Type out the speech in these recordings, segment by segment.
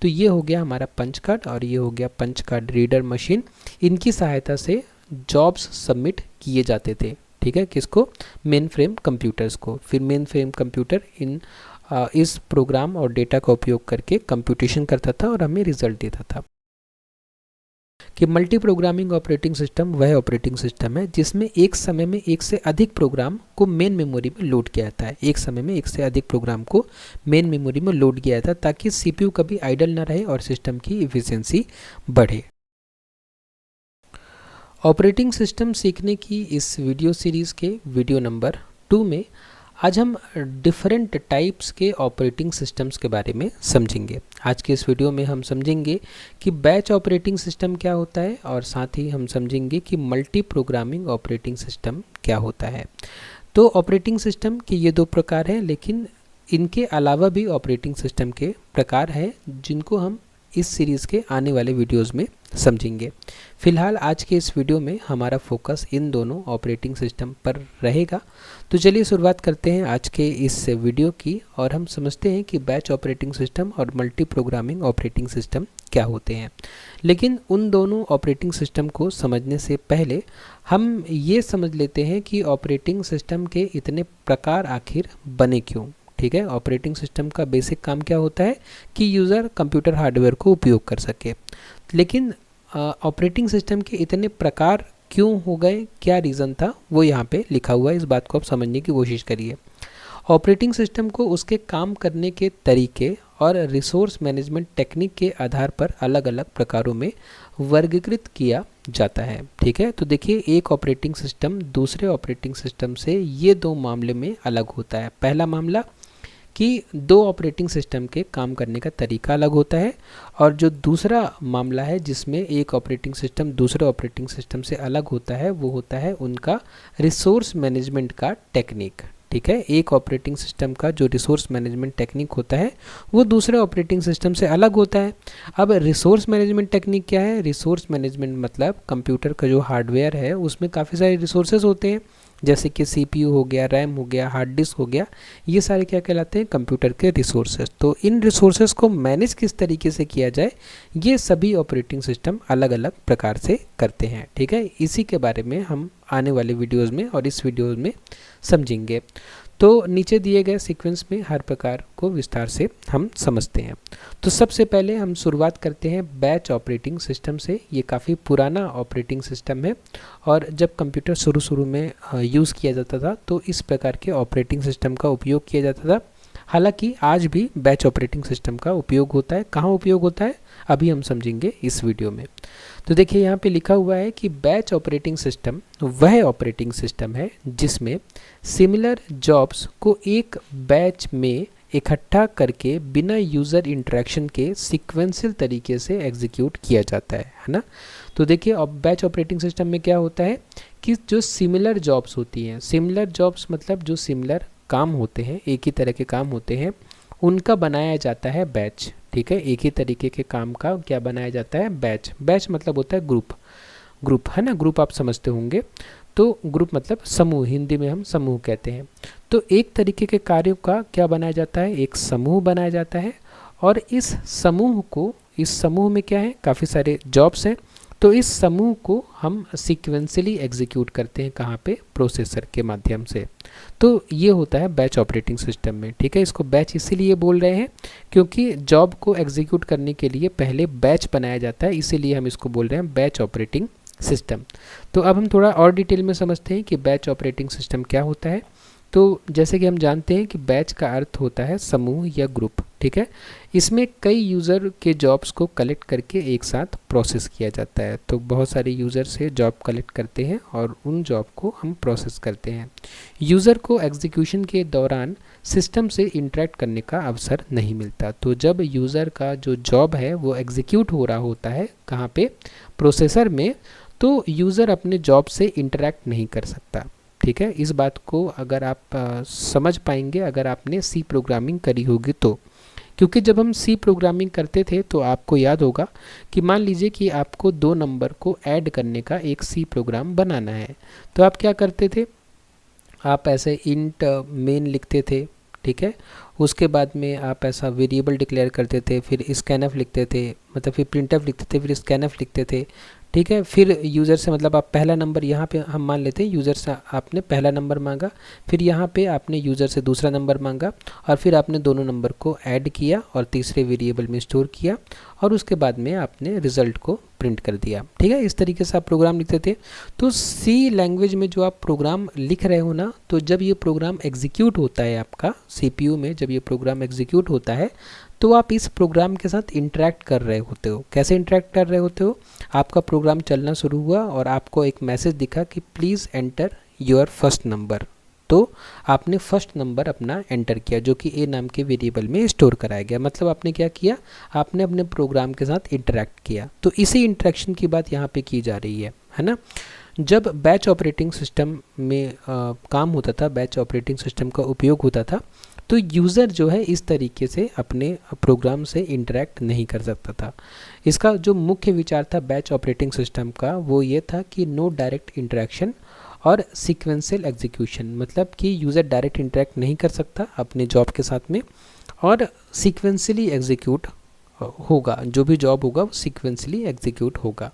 तो ये हो गया हमारा पंच कार्ड और ये हो गया पंच कार्ड रीडर मशीन। इनकी सहायता से जॉब्स सबमिट किए जाते थे, ठीक है, किसको, मेन फ्रेम कंप्यूटर्स को। फिर मेन फ्रेम कंप्यूटर इस प्रोग्राम और डेटा का उपयोग करके कंप्यूटेशन करता था और हमें रिजल्ट देता था। कि मल्टी प्रोग्रामिंग ऑपरेटिंग सिस्टम वह ऑपरेटिंग सिस्टम है जिसमें एक समय में एक से अधिक प्रोग्राम को मेन मेमोरी में लोड किया जाता है। एक समय में एक से अधिक प्रोग्राम को मेन मेमोरी में लोड किया जाता है ताकि सीपीयू कभी आइडल ना रहे और सिस्टम की एफिशिएंसी बढ़े। ऑपरेटिंग सिस्टम सीखने की इस वीडियो सीरीज़ के वीडियो नंबर 2 में आज हम डिफरेंट टाइप्स के ऑपरेटिंग सिस्टम्स के बारे में समझेंगे। आज के इस वीडियो में हम समझेंगे कि बैच ऑपरेटिंग सिस्टम क्या होता है और साथ ही हम समझेंगे कि मल्टी प्रोग्रामिंग ऑपरेटिंग सिस्टम क्या होता है। तो ऑपरेटिंग सिस्टम के ये दो प्रकार हैं, लेकिन इनके अलावा भी ऑपरेटिंग सिस्टम के प्रकार हैं जिनको हम इस सीरीज़ के आने वाले वीडियोज़ में समझेंगे। फिलहाल आज के इस वीडियो में हमारा फोकस इन दोनों ऑपरेटिंग सिस्टम पर रहेगा। तो चलिए शुरुआत करते हैं आज के इस वीडियो की और हम समझते हैं कि बैच ऑपरेटिंग सिस्टम और मल्टी प्रोग्रामिंग ऑपरेटिंग सिस्टम क्या होते हैं। लेकिन उन दोनों ऑपरेटिंग सिस्टम को समझने से पहले हम ये समझ लेते हैं कि ऑपरेटिंग सिस्टम के इतने प्रकार आखिर बने क्यों। ठीक है, ऑपरेटिंग सिस्टम का बेसिक काम क्या होता है कि यूज़र कंप्यूटर हार्डवेयर को उपयोग कर सके। लेकिन ऑपरेटिंग सिस्टम के इतने प्रकार क्यों हो गए, क्या रीज़न था, वो यहाँ पे लिखा हुआ है। इस बात को आप समझने की कोशिश करिए। ऑपरेटिंग सिस्टम को उसके काम करने के तरीके और रिसोर्स मैनेजमेंट टेक्निक के आधार पर अलग अलग प्रकारों में वर्गीकृत किया जाता है। ठीक है, तो देखिए एक ऑपरेटिंग सिस्टम दूसरे ऑपरेटिंग सिस्टम से ये दो मामले में अलग होता है। पहला मामला कि दो ऑपरेटिंग सिस्टम के काम करने का तरीका अलग होता है, और जो दूसरा मामला है जिसमें एक ऑपरेटिंग सिस्टम दूसरे ऑपरेटिंग सिस्टम से अलग होता है वो होता है उनका रिसोर्स मैनेजमेंट का टेक्निक। ठीक है, एक ऑपरेटिंग सिस्टम का जो रिसोर्स मैनेजमेंट टेक्निक होता है वो दूसरे ऑपरेटिंग सिस्टम से अलग होता है। अब रिसोर्स मैनेजमेंट टेक्निक क्या है? रिसोर्स मैनेजमेंट मतलब कंप्यूटर का जो हार्डवेयर है उसमें काफ़ी सारे रिसोर्सेज होते हैं, जैसे कि सीपीयू हो गया, रैम हो गया, हार्ड डिस्क हो गया, ये सारे क्या कहलाते हैं? कंप्यूटर के रिसोर्सेज। तो इन रिसोर्सेज को मैनेज किस तरीके से किया जाए ये सभी ऑपरेटिंग सिस्टम अलग अलग प्रकार से करते हैं। ठीक है, इसी के बारे में हम आने वाले वीडियोज़ में और इस वीडियो में समझेंगे। तो नीचे दिए गए सीक्वेंस में हर प्रकार को विस्तार से हम समझते हैं। तो सबसे पहले हम शुरुआत करते हैं बैच ऑपरेटिंग सिस्टम से। ये काफ़ी पुराना ऑपरेटिंग सिस्टम है और जब कंप्यूटर शुरू में यूज़ किया जाता था तो इस प्रकार के ऑपरेटिंग सिस्टम का उपयोग किया जाता था। हालांकि आज भी बैच ऑपरेटिंग सिस्टम का उपयोग होता है। कहाँ उपयोग होता है अभी हम समझेंगे इस वीडियो में। तो देखिए यहाँ पे लिखा हुआ है कि बैच ऑपरेटिंग सिस्टम वह ऑपरेटिंग सिस्टम है जिसमें सिमिलर जॉब्स को एक बैच में इकट्ठा करके बिना यूज़र इंटरेक्शन के सीक्वेंशियल तरीके से एग्जीक्यूट किया जाता है ना। तो देखिए अब बैच ऑपरेटिंग सिस्टम में क्या होता है कि जो सिमिलर जॉब्स होती हैं, सिमिलर जॉब्स मतलब जो सिमिलर काम होते हैं, एक ही तरह के काम होते हैं, उनका बनाया जाता है बैच। ठीक है, एक ही तरीके के काम का क्या बनाया जाता है? बैच। बैच मतलब होता है ग्रुप है ना, ग्रुप आप समझते होंगे। तो ग्रुप मतलब समूह, हिंदी में हम समूह कहते हैं। तो एक तरीके के कार्यों का क्या बनाया जाता है? एक समूह बनाया जाता है, और इस समूह में क्या है? काफ़ी सारे जॉब्स हैं। तो इस समूह को हम सीक्वेंशियली एग्जीक्यूट करते हैं, कहाँ पे? प्रोसेसर के माध्यम से। तो ये होता है बैच ऑपरेटिंग सिस्टम में। ठीक है, इसको बैच इसीलिए बोल रहे हैं क्योंकि जॉब को एग्जीक्यूट करने के लिए पहले बैच बनाया जाता है, इसीलिए हम इसको बोल रहे हैं बैच ऑपरेटिंग सिस्टम। तो अब हम थोड़ा और डिटेल में समझते हैं कि बैच ऑपरेटिंग सिस्टम क्या होता है। तो जैसे कि हम जानते हैं कि बैच का अर्थ होता है समूह या ग्रुप। ठीक है, इसमें कई यूज़र के जॉब्स को कलेक्ट करके एक साथ प्रोसेस किया जाता है। तो बहुत सारे यूज़र से जॉब कलेक्ट करते हैं और उन जॉब को हम प्रोसेस करते हैं। यूज़र को एग्जीक्यूशन के दौरान सिस्टम से इंटरेक्ट करने का अवसर नहीं मिलता। तो जब यूज़र का जो जॉब है वो एग्जीक्यूट हो रहा होता है, कहाँ पे? प्रोसेसर में, तो यूज़र अपने जॉब से इंटरेक्ट नहीं कर सकता। ठीक है, इस बात को अगर आप समझ पाएंगे अगर आपने सी प्रोग्रामिंग करी होगी तो, क्योंकि जब हम सी प्रोग्रामिंग करते थे तो आपको याद होगा कि मान लीजिए कि आपको 2 नंबर को ऐड करने का एक सी प्रोग्राम बनाना है। तो आप क्या करते थे? आप ऐसे इंट मेन लिखते थे। ठीक है। उसके बाद में आप ऐसा वेरिएबल डिक्लेयर करते थे, फिर स्कैनफ लिखते थे, मतलब फिर प्रिंटफ लिखते थे, फिर स्कैनफ लिखते थे, ठीक है। फिर यूज़र से मतलब आप पहला नंबर यहाँ पे हम मान लेते हैं, यूज़र से आपने पहला नंबर मांगा, फिर यहाँ पे आपने यूज़र से दूसरा नंबर मांगा, और फिर आपने दोनों नंबर को ऐड किया और तीसरे वेरिएबल में स्टोर किया, और उसके बाद में आपने रिज़ल्ट को प्रिंट कर दिया, ठीक है। इस तरीके से आप प्रोग्राम लिखते थे। तो सी लैंग्वेज में जो आप प्रोग्राम लिख रहे हो ना, तो जब ये प्रोग्राम एग्जीक्यूट होता है आपका CPU में, जब ये प्रोग्राम एग्जीक्यूट होता है तो आप इस प्रोग्राम के साथ इंटरेक्ट कर रहे होते हो। कैसे इंटरेक्ट कर रहे होते हो? आपका प्रोग्राम चलना शुरू हुआ और आपको एक मैसेज दिखा कि please enter your first number, तो आपने फर्स्ट नंबर अपना एंटर किया जो कि ए नाम के वेरिएबल में स्टोर कराया गया। मतलब आपने क्या किया, आपने अपने प्रोग्राम के साथ इंटरेक्ट किया। तो इसी इंटरेक्शन की बात यहाँ पे की जा रही है ना। जब बैच ऑपरेटिंग सिस्टम में काम होता था, बैच ऑपरेटिंग सिस्टम का उपयोग होता था, तो यूज़र जो है इस तरीके से अपने प्रोग्राम से इंटरेक्ट नहीं कर सकता था। इसका जो मुख्य विचार था बैच ऑपरेटिंग सिस्टम का, वो ये था कि नो डायरेक्ट इंटरेक्शन और सीक्वेंशियल एग्जीक्यूशन, मतलब कि यूज़र डायरेक्ट इंटरेक्ट नहीं कर सकता अपने जॉब के साथ में, और सीक्वेंशियली एग्जीक्यूट होगा, जो भी जॉब होगा वो सीक्वेंशियली एग्जीक्यूट होगा।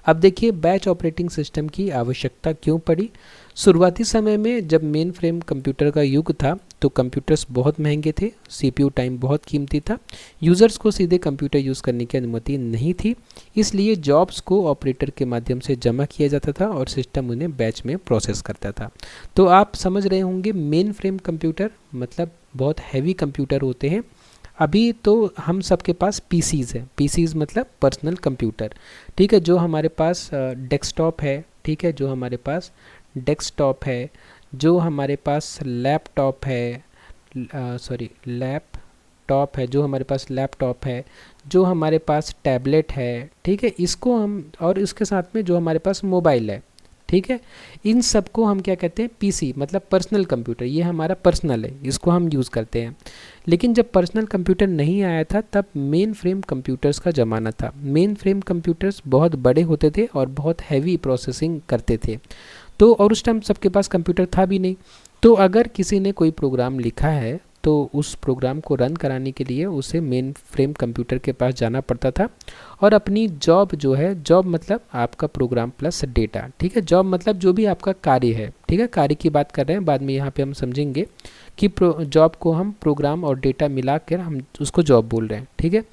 अब देखिए बैच ऑपरेटिंग सिस्टम की आवश्यकता क्यों पड़ी। शुरुआती समय में जब मेन फ्रेम कंप्यूटर का युग था तो कंप्यूटर्स बहुत महंगे थे, CPU टाइम बहुत कीमती था, यूज़र्स को सीधे कंप्यूटर यूज़ करने की अनुमति नहीं थी, इसलिए जॉब्स को ऑपरेटर के माध्यम से जमा किया जाता था और सिस्टम उन्हें बैच में प्रोसेस करता था। तो आप समझ रहे होंगे मेन फ्रेम कंप्यूटर मतलब बहुत हैवी कंप्यूटर होते हैं। अभी तो हम सबके पास पीसीज़ है, पीसीज़ मतलब पर्सनल कंप्यूटर, ठीक है, जो हमारे पास डेस्कटॉप है, ठीक है, जो हमारे पास डेस्कटॉप है, जो हमारे पास लैपटॉप है, लैपटॉप है, जो हमारे पास लैपटॉप है, जो हमारे पास टैबलेट है, ठीक है, इसको हम, और इसके साथ में जो हमारे पास मोबाइल है, ठीक है, इन सब को हम क्या कहते हैं, पीसी मतलब पर्सनल कंप्यूटर। ये हमारा पर्सनल है, इसको हम यूज़ करते हैं। लेकिन जब पर्सनल कंप्यूटर नहीं आया था तब मेन फ्रेम कंप्यूटर्स का ज़माना था। मेन फ्रेम कंप्यूटर्स बहुत बड़े होते थे और बहुत हैवी प्रोसेसिंग करते थे। तो और उस टाइम सबके पास कंप्यूटर था भी नहीं। तो अगर किसी ने कोई प्रोग्राम लिखा है तो उस प्रोग्राम को रन कराने के लिए उसे मेन फ्रेम कंप्यूटर के पास जाना पड़ता था और अपनी जॉब जो है, जॉब मतलब आपका प्रोग्राम प्लस डेटा, ठीक है, जॉब मतलब जो भी आपका कार्य है, ठीक है, कार्य की बात कर रहे हैं, बाद में यहाँ पे हम समझेंगे कि जॉब को हम प्रोग्राम और डेटा मिला कर हम उसको जॉब बोल रहे हैं, ठीक है।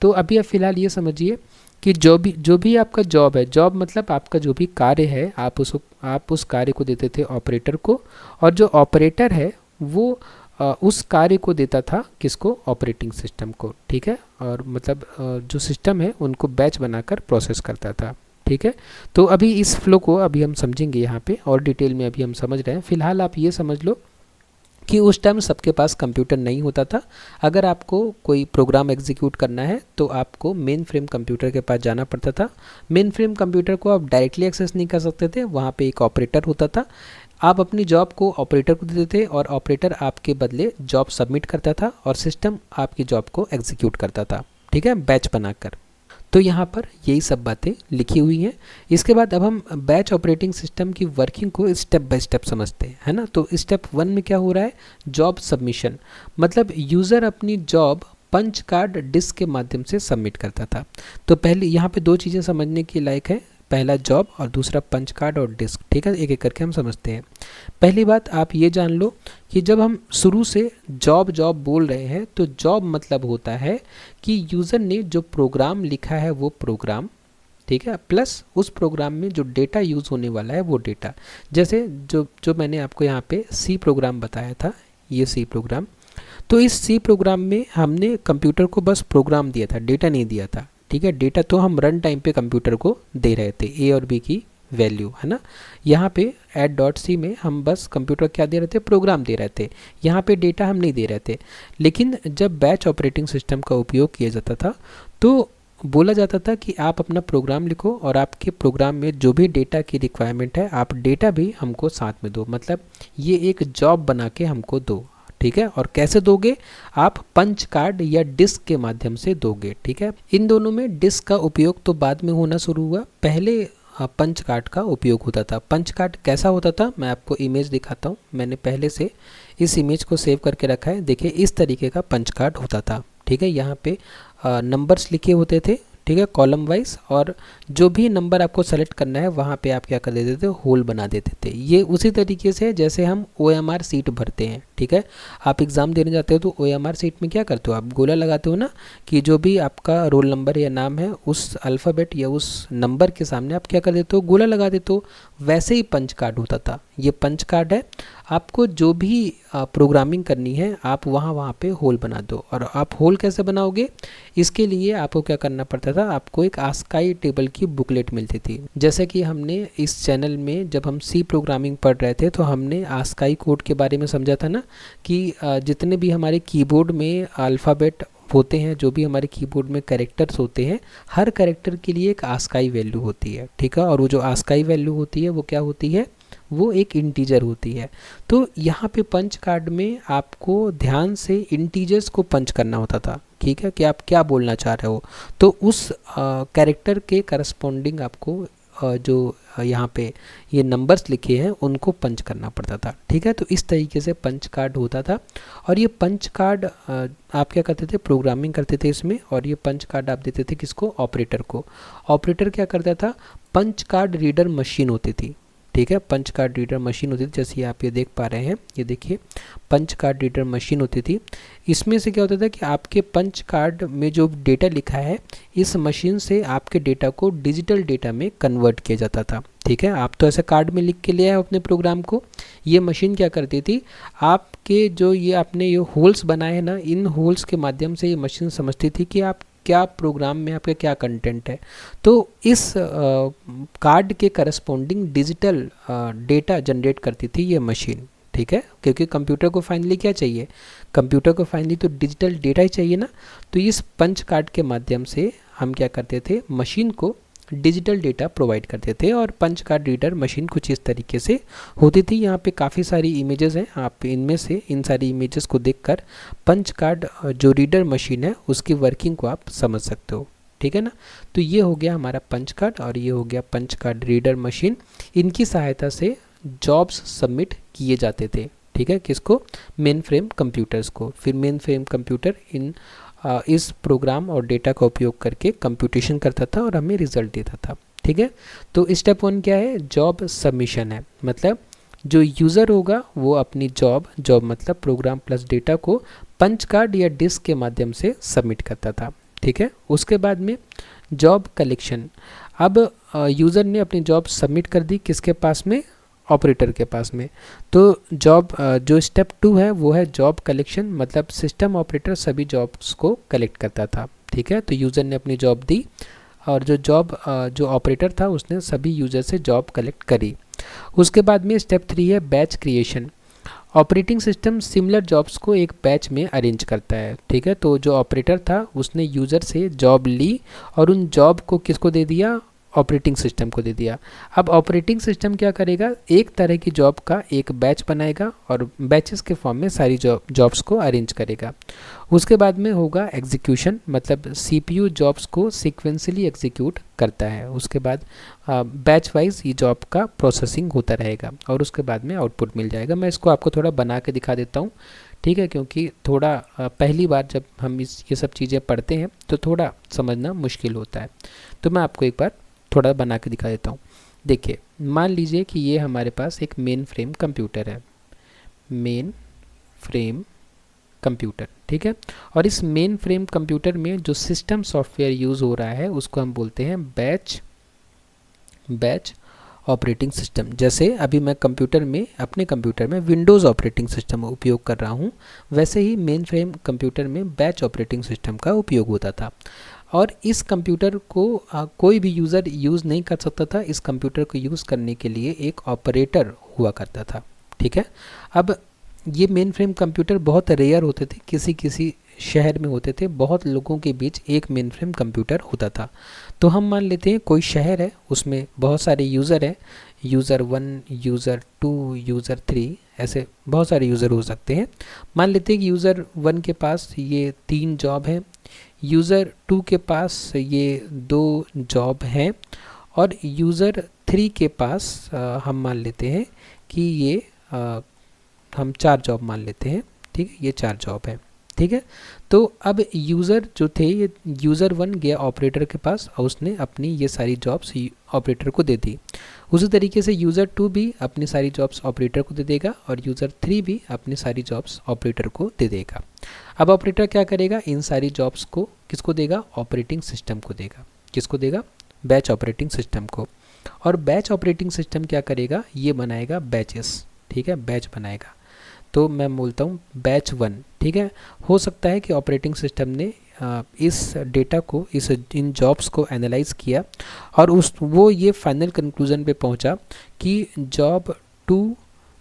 तो अभी आप फिलहाल ये समझिए कि जो भी आपका जॉब है, जॉब मतलब आपका जो भी कार्य है, आप उस कार्य को देते थे ऑपरेटर को, और जो ऑपरेटर है वो उस कार्य को देता था किसको, ऑपरेटिंग सिस्टम को, ठीक है, और मतलब जो सिस्टम है उनको बैच बनाकर प्रोसेस करता था, ठीक है। तो अभी इस फ्लो को अभी हम समझेंगे यहाँ पे और डिटेल में अभी हम समझ रहे हैं। फिलहाल आप ये समझ लो कि उस टाइम सबके पास कंप्यूटर नहीं होता था। अगर आपको कोई प्रोग्राम एग्जीक्यूट करना है तो आपको मेन फ्रेम कंप्यूटर के पास जाना पड़ता था। मेन फ्रेम कंप्यूटर को आप डायरेक्टली एक्सेस नहीं कर सकते थे, वहाँ पे एक ऑपरेटर होता था। आप अपनी जॉब को ऑपरेटर को देते थे और ऑपरेटर आपके बदले जॉब सबमिट करता था और सिस्टम आपकी जॉब को एग्जीक्यूट करता था, ठीक है, बैच बनाकर। तो यहाँ पर यही सब बातें लिखी हुई हैं। इसके बाद अब हम बैच ऑपरेटिंग सिस्टम की वर्किंग को स्टेप बाय स्टेप समझते हैं, है ना। तो स्टेप 1 में क्या हो रहा है, जॉब सबमिशन, मतलब यूज़र अपनी जॉब पंच कार्ड डिस्क के माध्यम से सबमिट करता था। तो पहले यहाँ पे दो चीज़ें समझने की लायक है, पहला जॉब और दूसरा पंच कार्ड और डिस्क, ठीक है, एक एक करके हम समझते हैं। पहली बात आप ये जान लो कि जब हम शुरू से जॉब बोल रहे हैं तो जॉब मतलब होता है कि यूज़र ने जो प्रोग्राम लिखा है वो प्रोग्राम, ठीक है, प्लस उस प्रोग्राम में जो डेटा यूज़ होने वाला है वो डेटा। जैसे जो मैंने आपको यहाँ पे सी प्रोग्राम बताया था, ये सी प्रोग्राम, तो इस सी प्रोग्राम में हमने कंप्यूटर को बस प्रोग्राम दिया था, डेटा नहीं दिया था, ठीक है। डेटा तो हम रन टाइम पे कंप्यूटर को दे रहे थे, ए और बी की वैल्यू, है ना। यहाँ पे add.c में हम बस कंप्यूटर क्या दे रहे थे, प्रोग्राम दे रहे थे, यहाँ पे डेटा हम नहीं दे रहे थे। लेकिन जब बैच ऑपरेटिंग सिस्टम का उपयोग किया जाता था तो बोला जाता था कि आप अपना प्रोग्राम लिखो और आपके प्रोग्राम में जो भी डेटा की रिक्वायरमेंट है आप डेटा भी हमको साथ में दो, मतलब ये एक जॉब बना के हमको दो, ठीक है। और कैसे दोगे, आप पंच कार्ड या डिस्क के माध्यम से दोगे, ठीक है। इन दोनों में डिस्क का उपयोग तो बाद में होना शुरू हुआ, पहले पंच कार्ड का उपयोग होता था। पंच कार्ड कैसा होता था, मैं आपको इमेज दिखाता हूँ। मैंने पहले से इस इमेज को सेव करके रखा है। देखिए इस तरीके का पंच कार्ड होता था। ठीक है, यहाँ पे नंबर्स लिखे होते थे, ठीक है, कॉलम वाइज, और जो भी नंबर आपको सेलेक्ट करना है वहाँ पे आप क्या कर देते थे, होल बना देते थे। ये उसी तरीके से जैसे हम OMR सीट भरते हैं। ठीक है, आप एग्ज़ाम देने जाते हो तो OMR सीट में क्या करते हो, आप गोला लगाते हो ना, कि जो भी आपका रोल नंबर या नाम है उस अल्फ़ाबेट या उस नंबर के सामने आप क्या कर देते हो, गोला लगा देते हो। वैसे ही पंच कार्ड होता था। ये पंच कार्ड है, आपको जो भी प्रोग्रामिंग करनी है आप वहाँ पे होल बना दो। और आप होल कैसे बनाओगे, इसके लिए आपको क्या करना पड़ता था, आपको एक आस्काई टेबल की बुकलेट मिलती थी। जैसे कि हमने इस चैनल में जब हम सी प्रोग्रामिंग पढ़ रहे थे तो हमने आस्काई कोड के बारे में समझा था ना, कि जितने भी हमारे कीबोर्ड में अल्फ़ाबेट होते हैं, जो भी हमारे कीबोर्ड में कैरेक्टर्स होते हैं, हर कैरेक्टर के लिए एक आस्काई वैल्यू होती है। ठीक है, और वो जो आस्काई वैल्यू होती है वो क्या होती है, वो एक इंटीजर होती है। तो यहाँ पे पंच कार्ड में आपको ध्यान से इंटीजर्स को पंच करना होता था। ठीक है, कि आप क्या बोलना चाह रहे हो, तो उस कैरेक्टर के करस्पॉन्डिंग आपको जो यहाँ पे ये नंबर्स लिखे हैं उनको पंच करना पड़ता था। ठीक है, तो इस तरीके से पंच कार्ड होता था। और ये पंच कार्ड आप क्या करते थे, प्रोग्रामिंग करते थे इसमें, और ये पंच कार्ड आप देते थे किसको, ऑपरेटर को। ऑपरेटर क्या करता था, पंच कार्ड रीडर मशीन होती थी। ठीक है, पंच कार्ड रीडर मशीन होती थी, जैसे आप ये देख पा रहे हैं, ये देखिए पंच कार्ड रीडर मशीन होती थी। इसमें से क्या होता था कि आपके पंच कार्ड में जो डेटा लिखा है, इस मशीन से आपके डेटा को डिजिटल डेटा में कन्वर्ट किया जाता था। ठीक है, आप तो ऐसे कार्ड में लिख के ले आए अपने प्रोग्राम को, ये मशीन क्या करती थी, आपके जो ये आपने ये होल्स बनाए हैं ना, इन होल्स के माध्यम से ये मशीन समझती थी कि आप क्या प्रोग्राम में आपका क्या कंटेंट है। तो इस कार्ड के करस्पॉन्डिंग डिजिटल डेटा जनरेट करती थी ये मशीन। ठीक है, क्योंकि कंप्यूटर को फाइनली क्या चाहिए, कंप्यूटर को फाइनली तो डिजिटल डेटा ही चाहिए ना। तो इस पंच कार्ड के माध्यम से हम क्या करते थे, मशीन को डिजिटल डेटा प्रोवाइड करते थे। और पंच कार्ड रीडर मशीन कुछ इस तरीके से होती थी। यहाँ पे काफ़ी सारी इमेजेस हैं, आप इनमें से इन सारी इमेजेस को देखकर पंच कार्ड जो रीडर मशीन है उसकी वर्किंग को आप समझ सकते हो। ठीक है ना, तो ये हो गया हमारा पंच कार्ड और ये हो गया पंच कार्ड रीडर मशीन। इनकी सहायता से जॉब्स सबमिट किए जाते थे। ठीक है, किसको, मेन फ्रेम कंप्यूटर्स को। फिर मेन फ्रेम कंप्यूटर इस प्रोग्राम और डेटा का उपयोग करके कंप्यूटेशन करता था और हमें रिजल्ट देता था। ठीक है, तो स्टेप 1 क्या है, जॉब सबमिशन है। मतलब जो यूज़र होगा वो अपनी जॉब मतलब प्रोग्राम प्लस डेटा को पंच कार्ड या डिस्क के माध्यम से सबमिट करता था। ठीक है, उसके बाद में जॉब कलेक्शन। अब यूज़र ने अपनी जॉब सबमिट कर दी, किसके पास में, ऑपरेटर के पास में। तो जॉब जो स्टेप 2 है वो है जॉब कलेक्शन, मतलब सिस्टम ऑपरेटर सभी जॉब्स को कलेक्ट करता था। ठीक है, तो यूज़र ने अपनी जॉब दी और जो ऑपरेटर था उसने सभी यूज़र से जॉब कलेक्ट करी। उसके बाद में स्टेप 3 है batch creation. Operating system similar jobs को एक बैच में अरेंज करता है। ठीक है, तो जो ऑपरेटर था उसने यूज़र से जॉब ली और उन जॉब को किसको दे दिया, ऑपरेटिंग सिस्टम को दे दिया। अब ऑपरेटिंग सिस्टम क्या करेगा, एक तरह की जॉब का एक बैच बनाएगा और बैचेस के फॉर्म में सारी जॉब्स को अरेंज करेगा। उसके बाद में होगा एग्जीक्यूशन, मतलब CPU जॉब्स को सीक्वेंसली एग्जीक्यूट करता है। उसके बाद बैच वाइज ये जॉब का प्रोसेसिंग होता रहेगा और उसके बाद में आउटपुट मिल जाएगा। मैं इसको आपको थोड़ा बना के दिखा देता हूँ। ठीक है, क्योंकि थोड़ा पहली बार जब हम ये सब चीज़ें पढ़ते हैं तो थोड़ा समझना मुश्किल होता है। तो मैं आपको एक बार थोड़ा बना के दिखा देता हूँ। देखिए, मान लीजिए कि ये हमारे पास एक मेन फ्रेम कंप्यूटर है, मेन फ्रेम कंप्यूटर। ठीक है, और इस मेन फ्रेम कंप्यूटर में जो सिस्टम सॉफ्टवेयर यूज़ हो रहा है उसको हम बोलते हैं बैच ऑपरेटिंग सिस्टम। जैसे अभी मैं अपने कंप्यूटर में विंडोज़ ऑपरेटिंग सिस्टम उपयोग कर रहा हूँ, वैसे ही मेन फ्रेम कंप्यूटर में बैच ऑपरेटिंग सिस्टम का उपयोग होता था। और इस कंप्यूटर को कोई भी यूज़र यूज़ नहीं कर सकता था। इस कंप्यूटर को यूज़ करने के लिए एक ऑपरेटर हुआ करता था। ठीक है, अब ये मेन फ्रेम कंप्यूटर बहुत रेयर होते थे, किसी शहर में होते थे, बहुत लोगों के बीच एक मेन फ्रेम कंप्यूटर होता था। तो हम मान लेते हैं कोई शहर है, उसमें बहुत सारे यूज़र हैं, यूज़र 1, यूज़र 2, यूज़र 3, ऐसे बहुत सारे यूज़र हो सकते हैं। मान लेते हैं कि यूज़र 1 के पास ये 3 जॉब हैं, यूज़र 2 के पास ये 2 जॉब हैं और यूज़र 3 के पास हम मान लेते हैं कि ये हम 4 जॉब मान लेते हैं, ठीक है, ये 4 जॉब है, ठीक है। तो अब यूज़र जो थे, ये यूज़र 1 गया ऑपरेटर के पास और उसने अपनी ये सारी जॉब्स ऑपरेटर को दे दी। उसी तरीके से यूज़र 2 भी अपनी सारी जॉब्स ऑपरेटर को दे देगा और यूज़र 3 भी अपनी सारी जॉब्स ऑपरेटर को दे देगा। अब ऑपरेटर क्या करेगा, इन सारी जॉब्स को किसको देगा, ऑपरेटिंग सिस्टम को देगा। किसको देगा, बैच ऑपरेटिंग सिस्टम को। और बैच ऑपरेटिंग सिस्टम क्या करेगा, ये बनाएगा बैचेस, ठीक है, बैच बनाएगा। तो मैं बोलता हूँ बैच 1, ठीक है। हो सकता है कि ऑपरेटिंग सिस्टम ने इस डेटा को, इन जॉब्स को एनालाइज किया और वो ये फाइनल कंक्लूजन पे पहुंचा कि जॉब 2,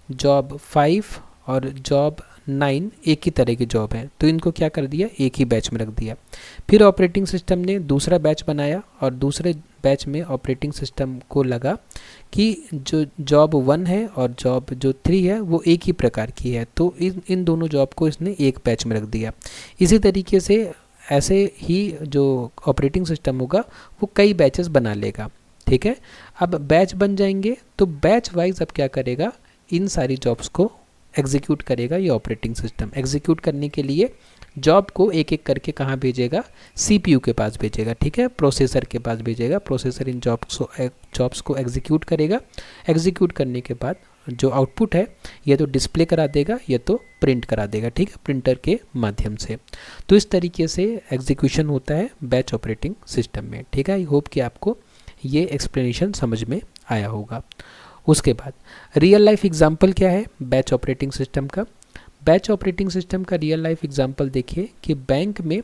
जॉब 5 और जॉब 9 एक ही तरह की जॉब है, तो इनको क्या कर दिया, एक ही बैच में रख दिया। फिर ऑपरेटिंग सिस्टम ने दूसरा बैच बनाया और दूसरे बैच में ऑपरेटिंग सिस्टम को लगा कि जो जॉब 1 है और जॉब जो 3 है वो एक ही प्रकार की है, तो इन दोनों जॉब को इसने एक बैच में रख दिया। इसी तरीके से ऐसे ही जो ऑपरेटिंग सिस्टम होगा वो कई बैचेस बना लेगा, ठीक है। अब बैच बन जाएंगे तो बैच वाइज अब क्या करेगा, इन सारी जॉब्स को एग्जीक्यूट करेगा ये ऑपरेटिंग सिस्टम। एग्जीक्यूट करने के लिए जॉब को एक एक करके कहाँ भेजेगा, सीपीयू के पास भेजेगा, ठीक है, प्रोसेसर के पास भेजेगा। प्रोसेसर इन जॉब्स को एग्जीक्यूट करेगा। एग्जीक्यूट करने के बाद जो आउटपुट है ये तो डिस्प्ले करा देगा, ये तो प्रिंट करा देगा, ठीक है, प्रिंटर के माध्यम से। तो इस तरीके से एग्जीक्यूशन होता है बैच ऑपरेटिंग सिस्टम में, ठीक है। आई होप कि आपको ये एक्सप्लेनेशन समझ में आया होगा। उसके बाद रियल लाइफ एग्जांपल क्या है बैच ऑपरेटिंग सिस्टम का। बैच ऑपरेटिंग सिस्टम का रियल लाइफ एग्जांपल देखिए कि बैंक में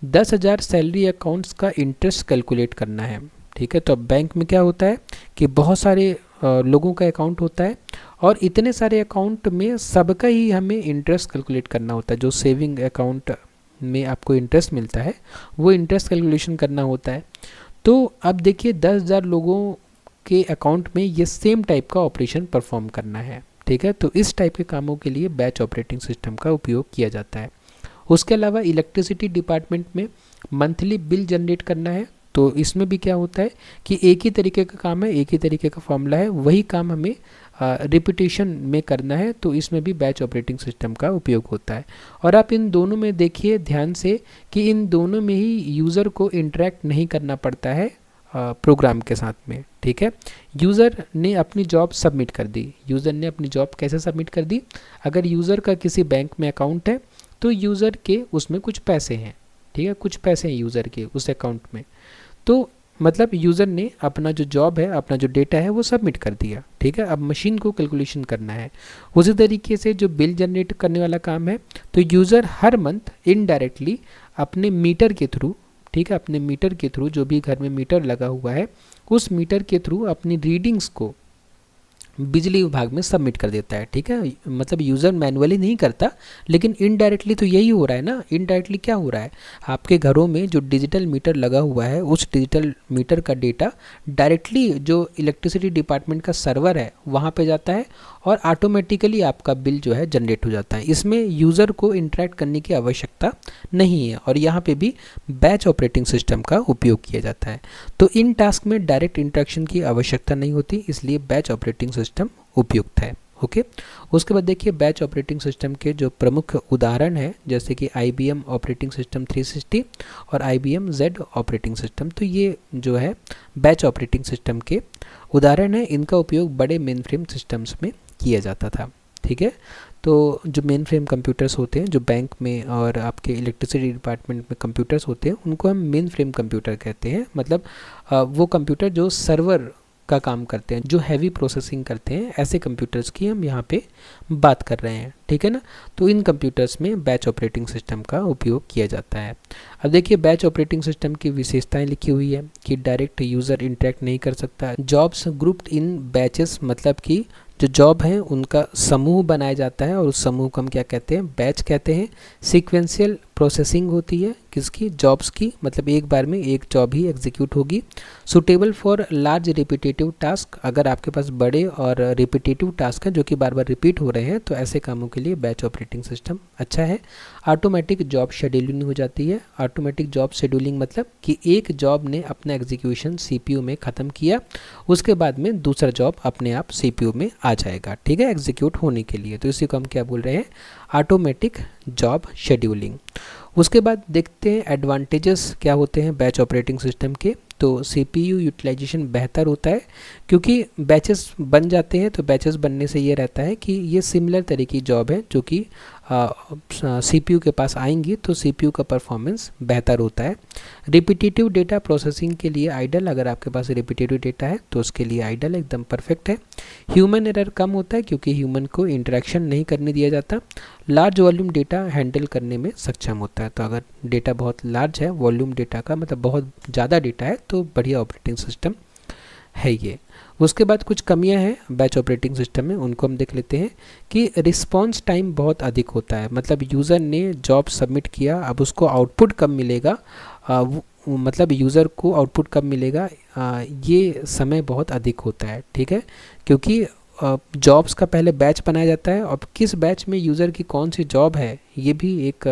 10,000 सैलरी अकाउंट्स का इंटरेस्ट कैलकुलेट करना है, ठीक है। तो अब बैंक में क्या होता है कि बहुत सारे लोगों का अकाउंट होता है और इतने सारे अकाउंट में सबका ही हमें इंटरेस्ट कैलकुलेट करना होता है। जो सेविंग अकाउंट में आपको इंटरेस्ट मिलता है वो इंटरेस्ट कैलकुलेशन करना होता है। तो अब देखिए 10,000 लोगों के अकाउंट में ये सेम टाइप का ऑपरेशन परफॉर्म करना है, ठीक है। तो इस टाइप के कामों के लिए बैच ऑपरेटिंग सिस्टम का उपयोग किया जाता है। उसके अलावा इलेक्ट्रिसिटी डिपार्टमेंट में मंथली बिल जनरेट करना है, तो इसमें भी क्या होता है कि एक ही तरीके का काम है, एक ही तरीके का फॉर्मूला है, वही काम हमें रिपीटेशन में करना है, तो इसमें भी बैच ऑपरेटिंग सिस्टम का उपयोग होता है। और आप इन दोनों में देखिए ध्यान से कि इन दोनों में ही यूज़र को इंटरेक्ट नहीं करना पड़ता है प्रोग्राम के साथ में, ठीक है। यूज़र ने अपनी जॉब सबमिट कर दी। यूज़र ने अपनी जॉब कैसे सबमिट कर दी, अगर यूज़र का किसी बैंक में अकाउंट है तो यूज़र के उसमें कुछ पैसे हैं, ठीक है, कुछ पैसे हैं यूज़र के उस अकाउंट में, तो मतलब यूज़र ने अपना जो जॉब है, अपना जो डेटा है वो सबमिट कर दिया, ठीक है। अब मशीन को कैलकुलेशन करना है। उसी तरीके से जो बिल जनरेट करने वाला काम है, तो यूज़र हर मंथ इनडायरेक्टली अपने मीटर के थ्रू, ठीक है, अपने मीटर के थ्रू, जो भी घर में मीटर लगा हुआ है उस मीटर के थ्रू अपनी रीडिंग्स को बिजली विभाग में सबमिट कर देता है, ठीक है। मतलब यूज़र मैनुअली नहीं करता, लेकिन इनडायरेक्टली तो यही हो रहा है ना। इनडायरेक्टली क्या हो रहा है, आपके घरों में जो डिजिटल मीटर लगा हुआ है उस डिजिटल मीटर का डेटा डायरेक्टली जो इलेक्ट्रिसिटी डिपार्टमेंट का सर्वर है वहाँ पे जाता है और ऑटोमेटिकली आपका बिल जो है जनरेट हो जाता है। इसमें यूज़र को इंटरेक्ट करने की आवश्यकता नहीं है और यहाँ पे भी बैच ऑपरेटिंग सिस्टम का उपयोग किया जाता है। तो इन टास्क में डायरेक्ट इंटरेक्शन की आवश्यकता नहीं होती, इसलिए बैच ऑपरेटिंग सिस्टम उपयुक्त है, ओके। उसके बाद देखिए बैच ऑपरेटिंग सिस्टम के जो प्रमुख उदाहरण हैं, जैसे कि IBM ऑपरेटिंग सिस्टम 360 और IBM Z ऑपरेटिंग सिस्टम, तो ये जो है बैच ऑपरेटिंग सिस्टम के उदाहरण है। इनका उपयोग बड़े मेन फ्रेम सिस्टम्स में किया जाता था, ठीक है। तो जो मेन फ्रेम कंप्यूटर्स होते हैं, जो बैंक में और आपके इलेक्ट्रिसिटी डिपार्टमेंट में कंप्यूटर्स होते हैं, उनको हम मेन फ्रेम कंप्यूटर कहते हैं। मतलब वो कंप्यूटर जो सर्वर का काम करते हैं, जो हैवी प्रोसेसिंग करते हैं, ऐसे कंप्यूटर्स की हम यहाँ पे बात कर रहे हैं, ठीक है ना। तो इन कंप्यूटर्स में बैच ऑपरेटिंग सिस्टम का उपयोग किया जाता है। अब देखिए बैच ऑपरेटिंग सिस्टम की विशेषताएं लिखी हुई है कि डायरेक्ट यूज़र इंटरेक्ट नहीं कर सकता। जॉब्स ग्रुप्ड इन बैचेस, मतलब कि जो जॉब हैं उनका समूह बनाया जाता है और उस समूह को हम क्या कहते हैं, बैच कहते हैं। सीक्वेंशियल प्रोसेसिंग होती है किसकी, जॉब्स की, मतलब एक बार में एक जॉब ही एग्जीक्यूट होगी। Suitable for large repetitive task, अगर आपके पास बड़े और रिपीटेटिव टास्क हैं जो कि बार बार रिपीट हो रहे हैं तो ऐसे कामों के लिए बैच ऑपरेटिंग सिस्टम अच्छा है। ऑटोमेटिक जॉब शेड्यूलिंग हो जाती है। ऑटोमेटिक जॉब शेड्यूलिंग मतलब कि एक जॉब ने अपना एग्जीक्यूशन सीपीयू में ख़त्म किया, उसके बाद में दूसरा जॉब अपने आप सीपीयू में आ जाएगा, ठीक है, एग्जीक्यूट होने के लिए। तो इसी को हम क्या बोल रहे हैं, ऑटोमेटिक जॉब शेड्यूलिंग। उसके बाद देखते हैं एडवांटेजेस क्या होते हैं बैच ऑपरेटिंग सिस्टम के। तो सीपीयू यूटिलाइजेशन बेहतर होता है क्योंकि बैचेस बन जाते हैं। तो बैचेस बनने से ये रहता है कि ये सिमिलर तरह की जॉब है जो कि सीपीयू के पास आएंगी, तो सीपीयू का परफॉर्मेंस बेहतर होता है। रिपीटेटिव डेटा प्रोसेसिंग के लिए आइडल, अगर आपके पास रिपीटेटिव डेटा है तो उसके लिए आइडल एकदम परफेक्ट है। ह्यूमन एरर कम होता है क्योंकि ह्यूमन को इंटरेक्शन नहीं करने दिया जाता। लार्ज वॉल्यूम डेटा हैंडल करने में सक्षम होता है। तो अगर डेटा बहुत लार्ज है, वॉल्यूम डेटा का मतलब बहुत ज़्यादा डेटा है, तो बढ़िया ऑपरेटिंग सिस्टम है ये। उसके बाद कुछ कमियां हैं बैच ऑपरेटिंग सिस्टम में, उनको हम देख लेते हैं कि रिस्पांस टाइम बहुत अधिक होता है। मतलब यूज़र ने जॉब सबमिट किया, अब उसको आउटपुट कब मिलेगा, मतलब यूज़र को आउटपुट कब मिलेगा, ये समय बहुत अधिक होता है, ठीक है, क्योंकि जॉब्स का पहले बैच बनाया जाता है और किस बैच में यूज़र की कौन सी जॉब है ये भी एक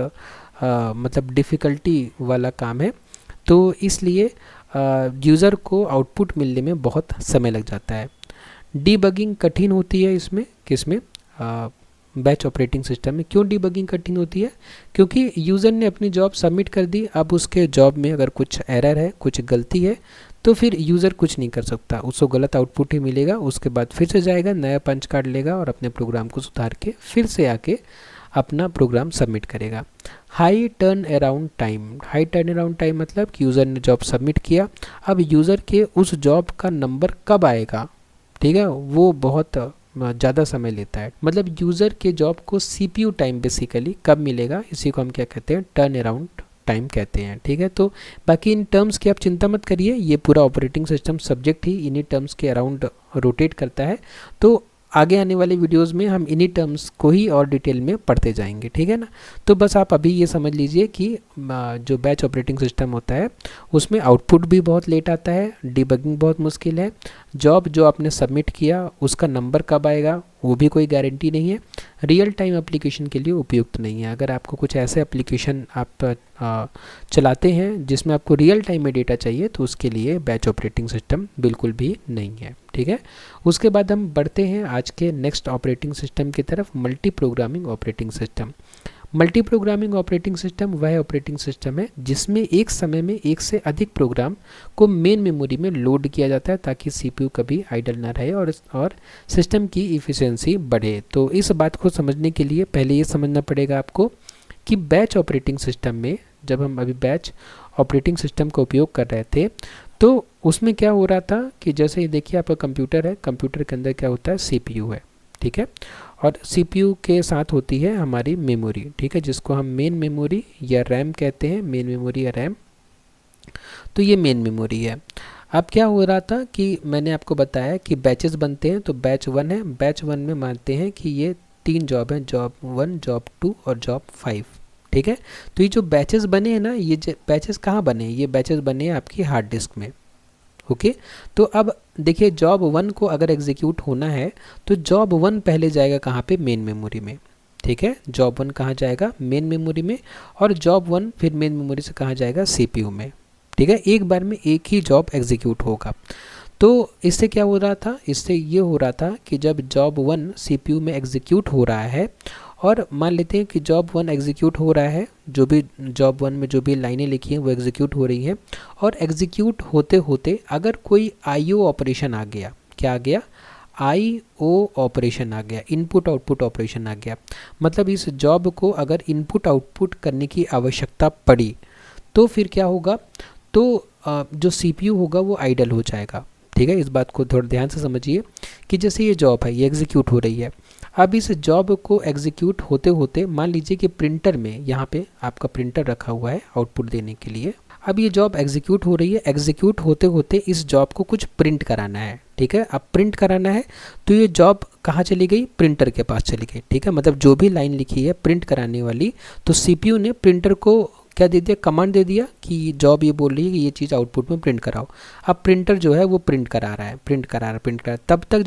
मतलब डिफ़िकल्टी वाला काम है। तो इसलिए यूज़र को आउटपुट मिलने में बहुत समय लग जाता है। डीबगिंग कठिन होती है इसमें, किसमें, बैच ऑपरेटिंग सिस्टम में। क्यों डीबगिंग कठिन होती है, क्योंकि यूज़र ने अपनी जॉब सबमिट कर दी, अब उसके जॉब में अगर कुछ एरर है, कुछ गलती है, तो फिर यूज़र कुछ नहीं कर सकता, उसको गलत आउटपुट ही मिलेगा। उसके बाद फिर से जाएगा, नया पंच कार्ड लेगा और अपने प्रोग्राम को सुधार के फिर से आके अपना प्रोग्राम सबमिट करेगा। High turn around time, high turn around time मतलब कि यूज़र ने जॉब सबमिट किया, अब यूज़र के उस जॉब का नंबर कब आएगा, ठीक है, वो बहुत ज़्यादा समय लेता है। मतलब यूज़र के जॉब को सीपीयू टाइम बेसिकली कब मिलेगा, इसी को हम क्या कहते हैं, टर्न अराउंड टाइम कहते हैं, ठीक है। तो बाकी इन टर्म्स की आप चिंता मत करिए, ये पूरा ऑपरेटिंग सिस्टम सब्जेक्ट ही इन्हीं टर्म्स के अराउंड रोटेट करता है। तो आगे आने वाले वीडियोस में हम इन्हीं टर्म्स को ही और डिटेल में पढ़ते जाएंगे, ठीक है ना। तो बस आप अभी ये समझ लीजिए कि जो बैच ऑपरेटिंग सिस्टम होता है उसमें आउटपुट भी बहुत लेट आता है, डिबगिंग बहुत मुश्किल है, जॉब जो आपने सबमिट किया उसका नंबर कब आएगा वो भी कोई गारंटी नहीं है, रियल टाइम एप्लीकेशन के लिए उपयुक्त नहीं है। अगर आपको कुछ ऐसे एप्लीकेशन आप चलाते हैं जिसमें आपको रियल टाइम में डेटा चाहिए तो उसके लिए बैच ऑपरेटिंग सिस्टम बिल्कुल भी नहीं है, ठीक है। उसके बाद हम बढ़ते हैं आज के नेक्स्ट ऑपरेटिंग सिस्टम की तरफ, multi programming operating system. Multi programming operating system वह ऑपरेटिंग सिस्टम है जिसमें एक समय में एक से अधिक प्रोग्राम को मेन मेमोरी में लोड किया जाता है ताकि सीपीयू कभी आइडल ना रहे और सिस्टम की इफ़िशियंसी बढ़े। तो इस बात को समझने के लिए पहले ये समझना पड़ेगा आपको कि बैच ऑपरेटिंग सिस्टम में, जब हम अभी बैच ऑपरेटिंग सिस्टम का उपयोग कर रहे थे तो उसमें क्या हो रहा था कि जैसे ये देखिए आपका कंप्यूटर है, कंप्यूटर के अंदर क्या होता है, सीपीयू है, ठीक है, और सीपीयू के साथ होती है हमारी मेमोरी, ठीक है, जिसको हम मेन मेमोरी या रैम कहते हैं, मेन मेमोरी या रैम। तो ये मेन मेमोरी है। अब क्या हो रहा था कि मैंने आपको बताया कि बैचेस बनते हैं, तो बैच 1 है, बैच 1 में मानते हैं कि ये 3 जॉब हैं, जॉब 1, जॉब 2 और जॉब 5, ठीक है। तो ये जो बैचेस बने हैं ना, ये बैचेस कहाँ बने हैं, ये बैचेस बने हैं आपकी हार्ड डिस्क में, ओके। तो अब देखिए जॉब 1 को अगर एग्जीक्यूट होना है तो जॉब 1 पहले जाएगा कहाँ पे, मेन मेमोरी में, ठीक है, जॉब 1 कहाँ जाएगा, मेन मेमोरी में, और जॉब 1 फिर मेन मेमोरी से कहाँ जाएगा, सीपीयू में, ठीक है। एक बार में एक ही जॉब एग्जीक्यूट होगा। तो इससे क्या हो रहा था, इससे ये हो रहा था कि जब जॉब 1 सीपीयू में एग्जीक्यूट हो रहा है और मान लेते हैं कि जॉब 1 एग्जीक्यूट हो रहा है, जो भी जॉब 1 में जो भी लाइनें लिखी हैं वो एग्जीक्यूट हो रही हैं, और एग्जीक्यूट होते होते अगर कोई आईओ ऑपरेशन आ गया, क्या आ गया, आईओ ऑपरेशन आ गया, इनपुट आउटपुट ऑपरेशन आ गया, मतलब इस जॉब को अगर इनपुट आउटपुट करने की आवश्यकता पड़ी तो फिर क्या होगा, तो जो सीपीयू होगा वो आइडल हो जाएगा, ठीक है। इस बात को थोड़ा ध्यान से समझिए कि जैसे ये जॉब है ये एग्जीक्यूट हो रही है, अब इस जॉब को एग्जीक्यूट होते होते मान लीजिए कि प्रिंटर में, यहाँ पे आपका प्रिंटर रखा हुआ है आउटपुट देने के लिए, अब ये जॉब एग्जीक्यूट हो रही है, एग्जीक्यूट होते होते इस जॉब को कुछ प्रिंट कराना है, ठीक है। अब प्रिंट कराना है तो ये जॉब कहाँ चली गई, प्रिंटर के पास चली गई, ठीक है। मतलब जो भी लाइन लिखी है प्रिंट कराने वाली, तो सीपीयू ने प्रिंटर को क्या दे दिया, कमांड दे दिया कि जॉब ये बोल रही है कि ये चीज़ आउटपुट में प्रिंट कराओ। अब प्रिंटर जो है वो प्रिंट करा रहा है, प्रिंट करा रहा है, प्रिंट करा रहा है। तब तक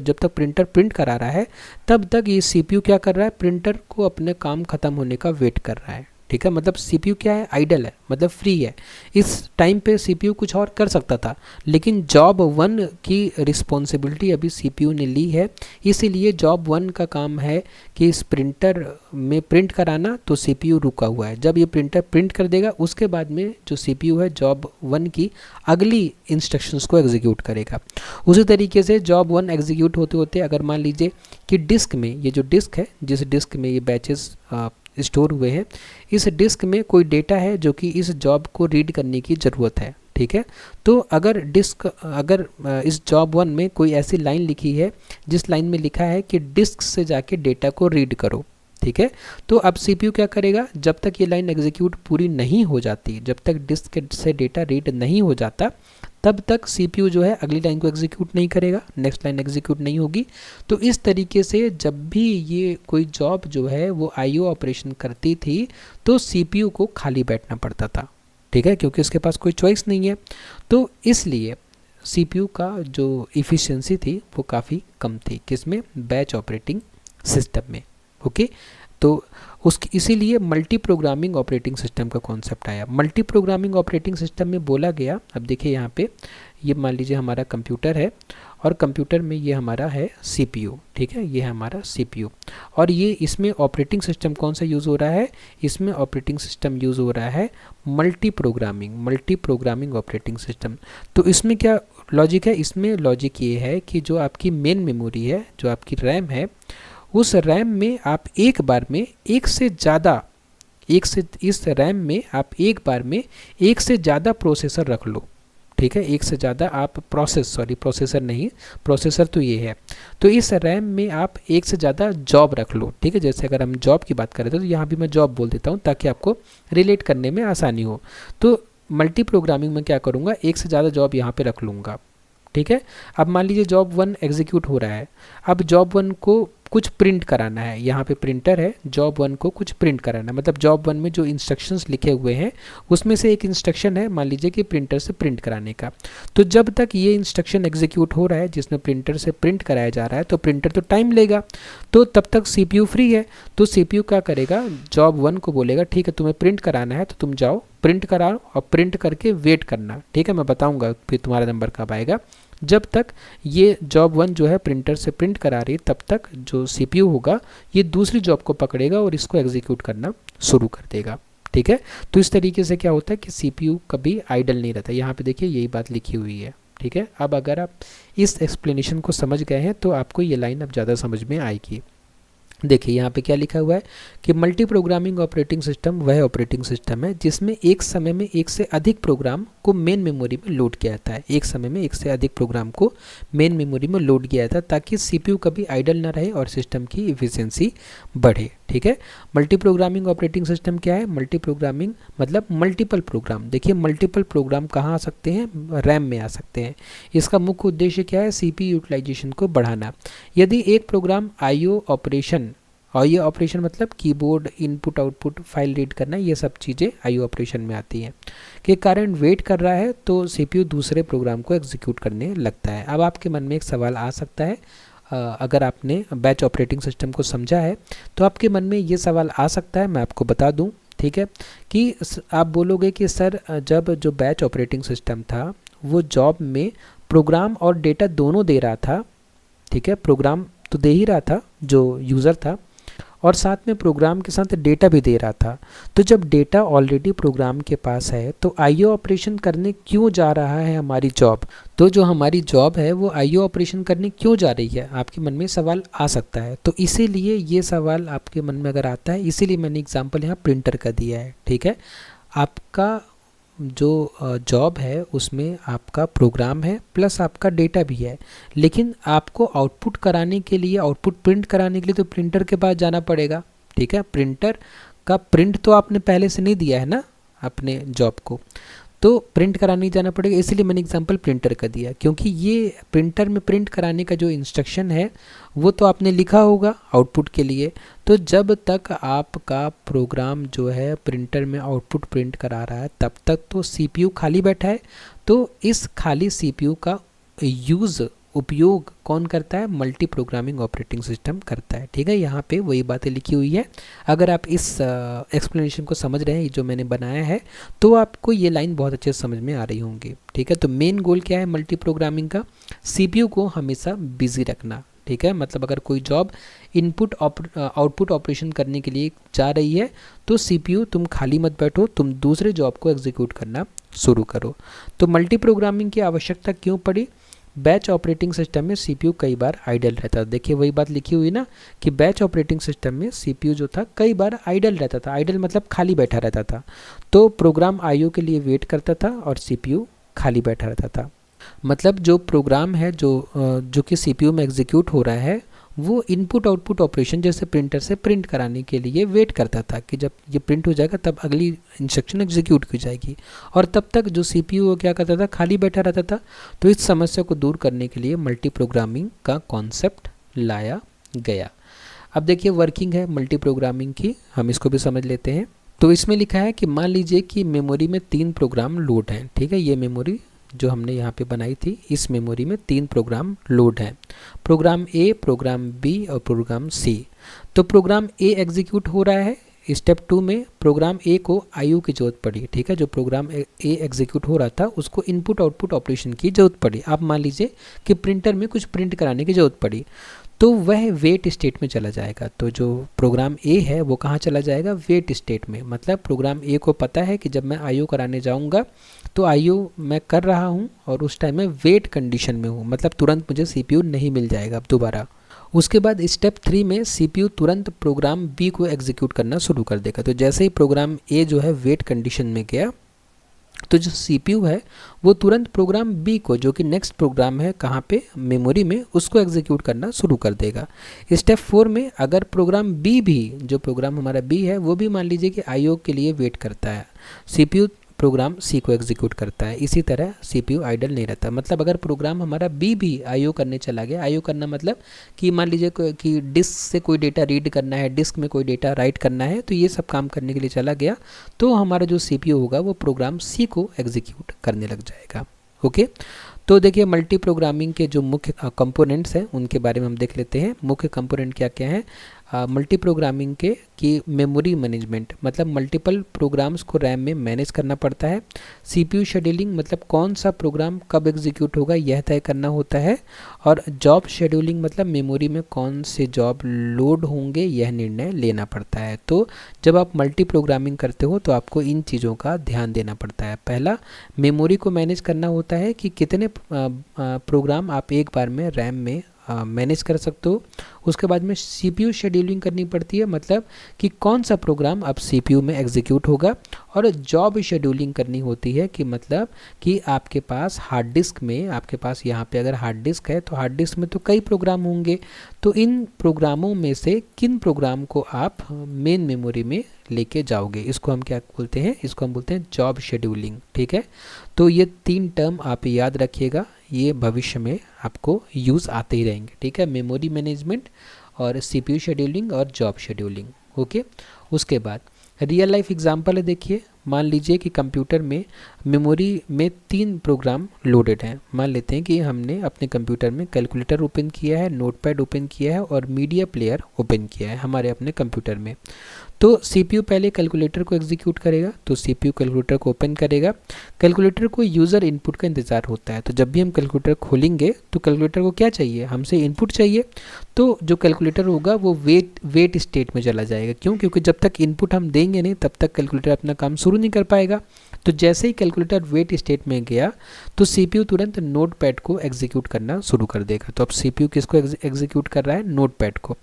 जब तक प्रिंटर प्रिंट करा रहा है तब तक ये सीपीयू क्या कर रहा है, प्रिंटर को अपने काम ख़त्म होने का वेट कर रहा है, ठीक है। मतलब सीपीयू क्या है, आइडल है, मतलब फ्री है। इस टाइम पे सीपीयू कुछ और कर सकता था, लेकिन जॉब 1 की रिस्पॉन्सिबिलिटी अभी सीपीयू ने ली है, इसीलिए जॉब 1 का काम है कि इस प्रिंटर में प्रिंट कराना, तो सीपीयू रुका हुआ है। जब ये प्रिंटर प्रिंट कर देगा उसके बाद में जो सीपीयू है जॉब 1 की अगली इंस्ट्रक्शंस को एग्जीक्यूट करेगा। उसी तरीके से जॉब 1 एग्जीक्यूट होते होते अगर मान लीजिए कि डिस्क में, ये जो डिस्क है, जिस डिस्क में ये बैचेस स्टोर हुए हैं, इस डिस्क में कोई डेटा है जो कि इस जॉब को रीड करने की ज़रूरत है, ठीक है। तो अगर इस जॉब 1 में कोई ऐसी लाइन लिखी है जिस लाइन में लिखा है कि डिस्क से जाके डेटा को रीड करो, ठीक है। तो अब सीपीयू क्या करेगा, जब तक ये लाइन एग्जीक्यूट पूरी नहीं हो जाती, जब तक डिस्क से डेटा रीड नहीं हो जाता, तब तक सीपीयू जो है अगली लाइन को एग्जीक्यूट नहीं करेगा, नेक्स्ट लाइन एग्जीक्यूट नहीं होगी। तो इस तरीके से जब भी ये कोई जॉब जो है वो आईओ ऑपरेशन करती थी तो सीपीयू को खाली बैठना पड़ता था, ठीक है, क्योंकि उसके पास कोई चॉइस नहीं है। तो इसलिए सीपीयू का जो इफ़िशियंसी थी वो काफ़ी कम थी, किसमें, बैच ऑपरेटिंग सिस्टम में, ओके। तो उसकी इसीलिए मल्टी प्रोग्रामिंग ऑपरेटिंग सिस्टम का कॉन्सेप्ट आया। मल्टी प्रोग्रामिंग ऑपरेटिंग सिस्टम में बोला गया, अब देखिए यहाँ पे ये मान लीजिए हमारा कंप्यूटर है और कंप्यूटर में ये हमारा है सीपीयू, ठीक है, ये है हमारा सीपीयू। और ये इसमें ऑपरेटिंग सिस्टम कौन सा यूज़ हो रहा है, इसमें ऑपरेटिंग सिस्टम यूज़ हो रहा है मल्टी प्रोग्रामिंग ऑपरेटिंग सिस्टम। तो इसमें क्या लॉजिक है, इसमें लॉजिक ये है कि जो आपकी मेन मेमोरी है, जो आपकी रैम है, उस रैम में आप एक बार में इस रैम में आप एक बार में एक से ज़्यादा प्रोसेसर रख लो, ठीक है। एक से ज़्यादा आप प्रोसेसर तो ये है। तो इस रैम में आप एक से ज़्यादा जॉब रख लो, ठीक है। जैसे अगर हम जॉब की बात करें तो यहाँ भी मैं जॉब बोल देता हूँ ताकि आपको रिलेट करने में आसानी हो। तो मल्टी प्रोग्रामिंग में क्या करूँगा, एक से ज़्यादा जॉब यहाँ पे रख लूँगा, ठीक है। अब मान लीजिए जॉब 1 एग्जीक्यूट हो रहा है, अब जॉब 1 को कुछ प्रिंट कराना है, यहाँ पे प्रिंटर है, जॉब 1 को कुछ प्रिंट कराना है। मतलब जॉब 1 में जो इंस्ट्रक्शंस लिखे हुए हैं उसमें से एक इंस्ट्रक्शन है मान लीजिए कि प्रिंटर से प्रिंट कराने का। तो जब तक ये इंस्ट्रक्शन एग्जीक्यूट हो रहा है जिसमें प्रिंटर से प्रिंट कराया जा रहा है, तो प्रिंटर तो टाइम लेगा, तो तब तक सीपीयू फ्री है। तो सीपीयू क्या करेगा, जॉब 1 को बोलेगा ठीक है तुम्हें प्रिंट कराना है तो तुम जाओ प्रिंट कराओ और प्रिंट करके वेट करना, ठीक है, मैं बताऊँगा फिर तुम्हारा नंबर कब आएगा। जब तक ये जॉब 1 जो है प्रिंटर से प्रिंट करा रही, तब तक जो सीपीयू होगा ये दूसरी जॉब को पकड़ेगा और इसको एग्जीक्यूट करना शुरू कर देगा, ठीक है। तो इस तरीके से क्या होता है कि सीपीयू कभी आइडल नहीं रहता। यहाँ पे देखिए यही बात लिखी हुई है, ठीक है। अब अगर आप इस एक्सप्लेनेशन को समझ गए हैं तो आपको ये लाइन अब ज़्यादा समझ में आएगी। देखिए यहाँ पे क्या लिखा हुआ है कि मल्टी प्रोग्रामिंग ऑपरेटिंग सिस्टम वह ऑपरेटिंग सिस्टम है जिसमें एक समय में एक से अधिक प्रोग्राम को मेन मेमोरी में लोड किया जाता है। एक समय में एक से अधिक प्रोग्राम को मेन मेमोरी में लोड किया जाता है ताकि सीपीयू कभी आइडल ना रहे और सिस्टम की इफिशियंसी बढ़े, ठीक है। मल्टी प्रोग्रामिंग ऑपरेटिंग सिस्टम क्या है, मल्टी प्रोग्रामिंग मतलब मल्टीपल प्रोग्राम। देखिए मल्टीपल प्रोग्राम कहाँ आ सकते हैं, रैम में आ सकते हैं। इसका मुख्य उद्देश्य क्या है, सीपीयू यूटिलाइजेशन को बढ़ाना। यदि एक प्रोग्राम आईओ ऑपरेशन, और ये ऑपरेशन मतलब keyboard input output file read करना, ये सब चीज़ें आईओ ऑपरेशन में आती हैं, के कारण वेट कर रहा है तो सीपीयू दूसरे प्रोग्राम को एग्जीक्यूट करने लगता है। अब आपके मन में एक सवाल आ सकता है, अगर आपने बैच ऑपरेटिंग सिस्टम को समझा है तो आपके मन में ये सवाल आ सकता है, मैं आपको बता दूं, ठीक है, कि आप बोलोगे कि सर जब जो बैच ऑपरेटिंग सिस्टम था वो जॉब में प्रोग्राम और डेटा दोनों दे रहा था, ठीक है, प्रोग्राम तो दे ही रहा था जो यूज़र था और साथ में प्रोग्राम के साथ डेटा भी दे रहा था। तो जब डेटा ऑलरेडी प्रोग्राम के पास है तो आईओ ऑपरेशन करने क्यों जा रहा है हमारी जॉब, तो जो हमारी जॉब है वो आईओ ऑपरेशन करने क्यों जा रही है, आपके मन में सवाल आ सकता है। तो इसीलिए ये सवाल आपके मन में अगर आता है, इसीलिए मैंने एग्जाम्पल यहाँ प्रिंटर का दिया है, ठीक है। आपका जो जॉब है उसमें आपका प्रोग्राम है प्लस आपका डेटा भी है, लेकिन आपको आउटपुट कराने के लिए, आउटपुट प्रिंट कराने के लिए तो प्रिंटर के पास जाना पड़ेगा, ठीक है। प्रिंटर का प्रिंट तो आपने पहले से नहीं दिया है ना अपने जॉब को, तो प्रिंट कराने नहीं जाना पड़ेगा, इसलिए मैंने एग्जांपल प्रिंटर का दिया, क्योंकि ये प्रिंटर में प्रिंट कराने का जो इंस्ट्रक्शन है वो तो आपने लिखा होगा आउटपुट के लिए। तो जब तक आपका प्रोग्राम जो है प्रिंटर में आउटपुट प्रिंट करा रहा है तब तक तो सीपीयू खाली बैठा है। तो इस खाली सीपीयू का उपयोग कौन करता है? मल्टी प्रोग्रामिंग ऑपरेटिंग सिस्टम करता है। ठीक है, यहाँ पे वही बातें लिखी हुई है। अगर आप इस एक्सप्लेनेशन को समझ रहे हैं जो मैंने बनाया है तो आपको ये लाइन बहुत अच्छे से समझ में आ रही होंगी। ठीक है, तो मेन गोल क्या है मल्टी प्रोग्रामिंग का? सीपीयू को हमेशा बिजी रखना। ठीक है, मतलब अगर कोई जॉब इनपुट आउटपुट ऑपरेशन करने के लिए जा रही है तो सीपीयू तुम खाली मत बैठो, तुम दूसरे जॉब को एग्जीक्यूट करना शुरू करो। तो मल्टी प्रोग्रामिंग की आवश्यकता क्यों पड़ी? बैच ऑपरेटिंग सिस्टम में सीपीयू कई बार आइडल रहता था। देखिए वही बात लिखी हुई ना कि बैच ऑपरेटिंग सिस्टम में सीपीयू जो था कई बार आइडल रहता था। आइडल मतलब खाली बैठा रहता था। तो प्रोग्राम आईओ के लिए वेट करता था और सीपीयू खाली बैठा रहता था। मतलब जो प्रोग्राम है जो कि सीपीयू में एग्जीक्यूट हो रहा है वो इनपुट आउटपुट ऑपरेशन जैसे प्रिंटर से प्रिंट कराने के लिए वेट करता था कि जब ये प्रिंट हो जाएगा तब अगली इंस्ट्रक्शन एग्जीक्यूट की जाएगी, और तब तक जो सीपीयू क्या करता था? खाली बैठा रहता था। तो इस समस्या को दूर करने के लिए मल्टी प्रोग्रामिंग का कॉन्सेप्ट लाया गया। अब देखिए वर्किंग है मल्टी प्रोग्रामिंग की, हम इसको भी समझ लेते हैं। तो इसमें लिखा है कि मान लीजिए कि मेमोरी में 3 प्रोग्राम लोड हैं। ठीक है, ये मेमोरी जो हमने यहाँ पे बनाई थी, इस मेमोरी में 3 प्रोग्राम लोड हैं, प्रोग्राम ए, प्रोग्राम बी और प्रोग्राम सी। तो प्रोग्राम ए एग्जीक्यूट हो रहा है। स्टेप 2 में प्रोग्राम ए को आईओ की जरूरत पड़ी। ठीक है, जो प्रोग्राम ए एग्जीक्यूट हो रहा था उसको इनपुट आउटपुट ऑपरेशन की जरूरत पड़ी। आप मान लीजिए कि प्रिंटर में कुछ प्रिंट कराने की जरूरत पड़ी तो वह वेट स्टेट में चला जाएगा। तो जो प्रोग्राम ए है वो कहाँ चला जाएगा? वेट स्टेट में। मतलब प्रोग्राम ए को पता है कि जब मैं आईओ कराने जाऊँगा तो आईओ मैं कर रहा हूँ और उस टाइम मैं वेट कंडीशन में हूँ, मतलब तुरंत मुझे सीपीयू नहीं मिल जाएगा अब दोबारा। उसके बाद स्टेप 3 में सीपीयू तुरंत प्रोग्राम बी को एग्जीक्यूट करना शुरू कर देगा। तो जैसे ही प्रोग्राम ए जो है वेट कंडीशन में गया तो जो सीपीयू है वो तुरंत प्रोग्राम बी को, जो कि नेक्स्ट प्रोग्राम है कहाँ पे? मेमोरी में, उसको एग्जीक्यूट करना शुरू कर देगा। स्टेप 4 में अगर प्रोग्राम बी भी, जो प्रोग्राम हमारा बी है वो भी मान लीजिए कि आईओ के लिए वेट करता है, सीपीयू प्रोग्राम सी को एग्जीक्यूट करता है। इसी तरह सीपीयू आइडल नहीं रहता। मतलब अगर प्रोग्राम हमारा बी भी आईओ करने चला गया, आईओ करना मतलब कि मान लीजिए कि डिस्क से कोई डेटा रीड करना है, डिस्क में कोई डेटा राइट करना है, तो ये सब काम करने के लिए चला गया तो हमारा जो सीपीयू होगा वो प्रोग्राम सी को एग्जीक्यूट करने लग जाएगा। ओके, तो देखिए मल्टी प्रोग्रामिंग के जो मुख्य कंपोनेंट्स हैं उनके बारे में हम देख लेते हैं। मुख्य कंपोनेंट क्या क्या हैं मल्टी प्रोग्रामिंग के? कि मेमोरी मैनेजमेंट, मतलब मल्टीपल प्रोग्राम्स को रैम में मैनेज करना पड़ता है। सीपीयू शेड्यूलिंग, मतलब कौन सा प्रोग्राम कब एग्जीक्यूट होगा यह तय करना होता है। और जॉब शेड्यूलिंग, मतलब मेमोरी में कौन से जॉब लोड होंगे यह निर्णय लेना पड़ता है। तो जब आप मल्टी प्रोग्रामिंग करते हो तो आपको इन चीज़ों का ध्यान देना पड़ता है। पहला, मेमोरी को मैनेज करना होता है कि कितने प्रोग्राम आप एक बार में रैम में मैनेज कर सकते हो। उसके बाद में सीपीयू शेड्यूलिंग करनी पड़ती है, मतलब कि कौन सा प्रोग्राम अब सीपीयू में एग्जीक्यूट होगा। और जॉब शेड्यूलिंग करनी होती है कि मतलब कि आपके पास हार्ड डिस्क में, आपके पास यहाँ पे अगर हार्ड डिस्क है तो हार्ड डिस्क में तो कई प्रोग्राम होंगे, तो इन प्रोग्रामों में से किन प्रोग्राम को आप मेन मेमोरी में लेके जाओगे, इसको हम क्या बोलते हैं? इसको हम बोलते हैं जॉब शेड्यूलिंग। ठीक है, तो ये 3 टर्म आप याद रखिएगा, ये भविष्य में आपको यूज़ आते ही रहेंगे। ठीक है, मेमोरी मैनेजमेंट और सीपीयू शेड्यूलिंग और जॉब शेड्यूलिंग। ओके, उसके बाद रियल लाइफ एग्जांपल है। देखिए मान लीजिए कि कंप्यूटर में मेमोरी में 3 प्रोग्राम लोडेड हैं। मान लेते हैं कि हमने अपने कंप्यूटर में कैलकुलेटर ओपन किया है, नोटपैड ओपन किया है और मीडिया प्लेयर ओपन किया है हमारे अपने कंप्यूटर में। तो सीपीयू पहले कैलकुलेटर को एग्जीक्यूट करेगा, तो सीपीयू कैलकुलेटर को ओपन करेगा। कैलकुलेटर को यूज़र इनपुट का इंतज़ार होता है, तो जब भी हम कैलकुलेटर खोलेंगे तो कैलकुलेटर को क्या चाहिए? हमसे इनपुट चाहिए। तो जो कैलकुलेटर होगा वो वेट स्टेट में चला जाएगा। क्यों? क्योंकि जब तक इनपुट हम देंगे नहीं तब तक कैलकुलेटर अपना काम शुरू नहीं कर पाएगा। तो जैसे ही कैलकुलेटर वेट स्टेट में गया तो सीपीयू तुरंत नोटपैड को एग्जीक्यूट करना शुरू कर देगा। तो अब सीपीयू किसको एग्जीक्यूट कर रहा है? नोटपैड को।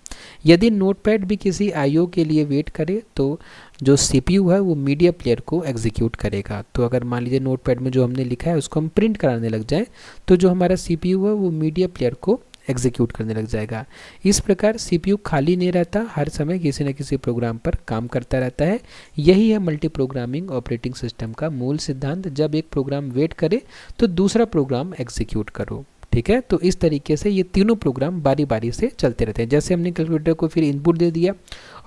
यदि नोटपैड भी किसी आईओ के लिए वेट करे तो जो सीपीयू है वो मीडिया प्लेयर को एग्जीक्यूट करेगा। तो अगर मान लीजिए नोटपैड में जो हमने लिखा है उसको हम प्रिंट कराने लग जाएं तो जो हमारा सीपीयू है वो मीडिया प्लेयर को एग्जीक्यूट करने लग जाएगा। इस प्रकार CPU खाली नहीं रहता, हर समय किसी न किसी प्रोग्राम पर काम करता रहता है। यही है मल्टी प्रोग्रामिंग ऑपरेटिंग सिस्टम का मूल सिद्धांत। जब एक प्रोग्राम वेट करे तो दूसरा प्रोग्राम एग्जीक्यूट करो। ठीक है, तो इस तरीके से ये तीनों प्रोग्राम बारी बारी से चलते रहते हैं। जैसे हमने कैलकुलेटर को फिर इनपुट दे दिया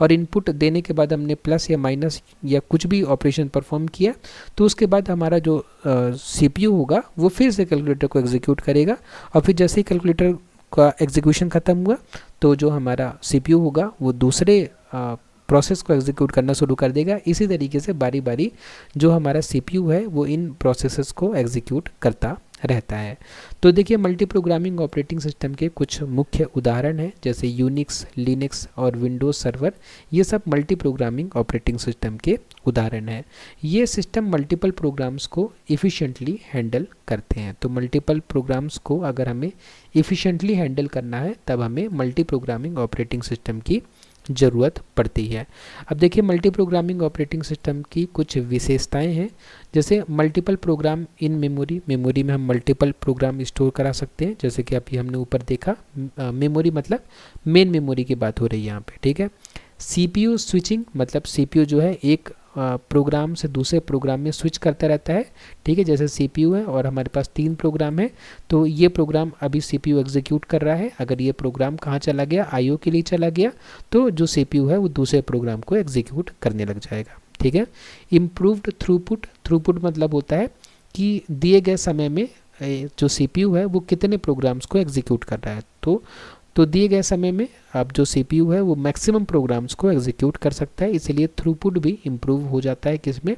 और इनपुट देने के बाद हमने प्लस या माइनस या कुछ भी ऑपरेशन परफॉर्म किया, तो उसके बाद हमारा जो CPU होगा वो फिर से कैलकुलेटर को एग्जीक्यूट करेगा और फिर जैसे ही कैलकुलेटर का एग्जीक्यूशन ख़त्म हुआ तो जो हमारा CPU होगा वो दूसरे प्रोसेस को एग्जीक्यूट करना शुरू कर देगा। इसी तरीके से बारी बारी जो हमारा CPU है वो इन प्रोसेसेस को एग्जीक्यूट करता रहता है। तो देखिए मल्टी प्रोग्रामिंग ऑपरेटिंग सिस्टम के कुछ मुख्य उदाहरण हैं, जैसे यूनिक्स, लिनक्स और विंडोज़ सर्वर। ये सब मल्टी प्रोग्रामिंग ऑपरेटिंग सिस्टम के उदाहरण हैं। ये सिस्टम मल्टीपल प्रोग्राम्स को इफ़िशिएंटली हैंडल करते हैं। तो मल्टीपल प्रोग्राम्स को अगर हमें इफ़िशिएंटली हैंडल करना है तब हमें मल्टी प्रोग्रामिंग ऑपरेटिंग सिस्टम की ज़रूरत पड़ती है। अब देखिए मल्टी प्रोग्रामिंग ऑपरेटिंग सिस्टम की कुछ विशेषताएं हैं, जैसे multiple program in memory. Memory में हम मल्टीपल प्रोग्राम स्टोर करा सकते हैं, जैसे कि अभी हमने ऊपर देखा। मेमोरी मतलब मेन मेमोरी की बात हो रही है यहाँ पे। ठीक है, CPU स्विचिंग मतलब CPU जो है एक प्रोग्राम से दूसरे प्रोग्राम में स्विच करता रहता है। ठीक है, जैसे CPU है और हमारे पास 3 प्रोग्राम है, तो ये प्रोग्राम अभी CPU एग्जीक्यूट कर रहा है। अगर ये प्रोग्राम कहाँ चला गया, IO के लिए चला गया, तो जो CPU है वो दूसरे प्रोग्राम को एग्जीक्यूट करने लग जाएगा। ठीक है, इम्प्रूव्ड थ्रूपुट। थ्रूपुट मतलब होता है कि दिए गए समय में जो CPU है वो कितने प्रोग्राम्स को एग्जीक्यूट कर रहा है। तो दिए गए समय में अब जो CPU है वो मैक्सिमम प्रोग्राम्स को एग्जीक्यूट कर सकता है, इसीलिए थ्रूपुट भी इम्प्रूव हो जाता है किसमें,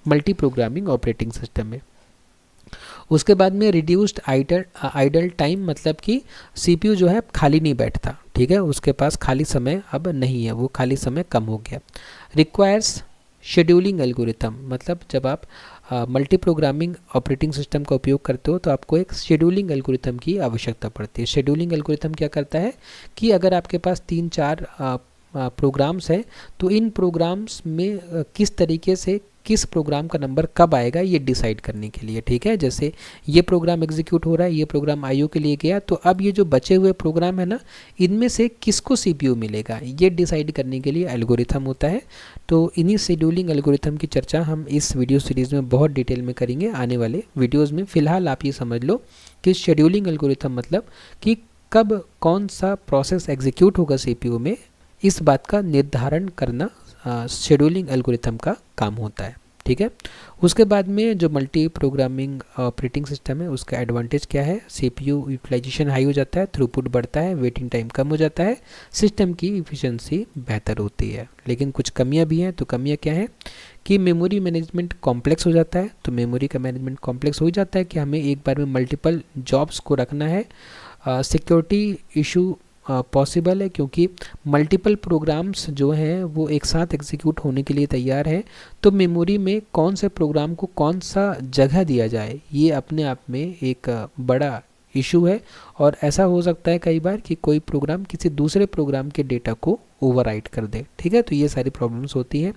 मल्टी प्रोग्रामिंग ऑपरेटिंग सिस्टम में। उसके बाद में रिड्यूस्ड आइडल टाइम मतलब कि CPU जो है खाली नहीं बैठता। ठीक है, उसके पास खाली समय अब नहीं है, वो खाली समय कम हो गया। रिक्वायर्स शेड्यूलिंग एल्गोरिथम मतलब जब आप मल्टी प्रोग्रामिंग ऑपरेटिंग सिस्टम का उपयोग करते हो तो आपको एक शेड्यूलिंग एल्गोरिथम की आवश्यकता पड़ती है। शेड्यूलिंग एल्गोरिथम क्या करता है कि अगर आपके पास 3-4 प्रोग्राम्स हैं तो इन प्रोग्राम्स में किस तरीके से किस प्रोग्राम का नंबर कब आएगा ये डिसाइड करने के लिए। ठीक है, जैसे ये प्रोग्राम एग्जीक्यूट हो रहा है, ये प्रोग्राम IO के लिए गया, तो अब ये जो बचे हुए प्रोग्राम है ना, इनमें से किसको CPU मिलेगा ये डिसाइड करने के लिए एल्गोरिथम होता है। तो इन्हीं शेड्यूलिंग एल्गोरिथम की चर्चा हम इस वीडियो सीरीज़ में बहुत डिटेल में करेंगे आने वाले वीडियोज़ में। फ़िलहाल आप ये समझ लो कि शेड्यूलिंग एल्गोरिथम मतलब कि कब कौन सा प्रोसेस एग्जीक्यूट होगा CPU में, इस बात का निर्धारण करना शेड्यूलिंग एल्गोरिथम का काम होता है। ठीक है, उसके बाद में जो मल्टी प्रोग्रामिंग ऑपरेटिंग सिस्टम है उसका एडवांटेज क्या है, CPU यूटिलाइजेशन हाई हो जाता है, थ्रूपुट बढ़ता है, वेटिंग टाइम कम हो जाता है, सिस्टम की इफ़िशिएंसी बेहतर होती है। लेकिन कुछ कमियां भी हैं। तो कमियां क्या हैं कि मेमोरी मैनेजमेंट कॉम्प्लेक्स हो जाता है। तो मेमोरी का मैनेजमेंट कॉम्प्लेक्स हो जाता है कि हमें एक बार में मल्टीपल जॉब्स को रखना है। सिक्योरिटी इशू पॉसिबल है क्योंकि मल्टीपल प्रोग्राम्स जो हैं वो एक साथ एग्जीक्यूट होने के लिए तैयार हैं, तो मेमोरी में कौन से प्रोग्राम को कौन सा जगह दिया जाए ये अपने आप में एक बड़ा इशू है। और ऐसा हो सकता है कई बार कि कोई प्रोग्राम किसी दूसरे प्रोग्राम के डेटा को ओवरराइट कर दे। ठीक है, तो ये सारी प्रॉब्लम्स होती हैं।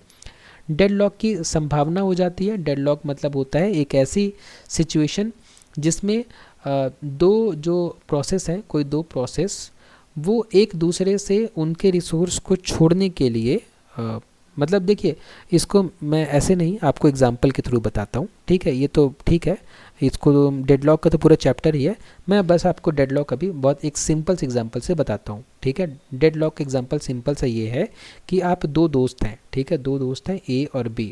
डेडलॉक की संभावना हो जाती है। डेडलॉक मतलब होता है एक ऐसी सिचुएशन जिसमें दो जो प्रोसेस हैं, कोई दो प्रोसेस वो एक दूसरे से उनके रिसोर्स को छोड़ने के लिए मतलब देखिए इसको मैं ऐसे नहीं आपको एग्जांपल के थ्रू बताता हूँ। ठीक है, ये तो ठीक है, इसको तो डेडलॉक का तो पूरा चैप्टर ही है, मैं बस आपको डेडलॉक अभी बहुत एक सिंपल से एग्जांपल से बताता हूँ। ठीक है, डेडलॉक एग्जांपल सिंपल सा ये है कि आप दो दोस्त हैं। ठीक है, दो दोस्त हैं A और B।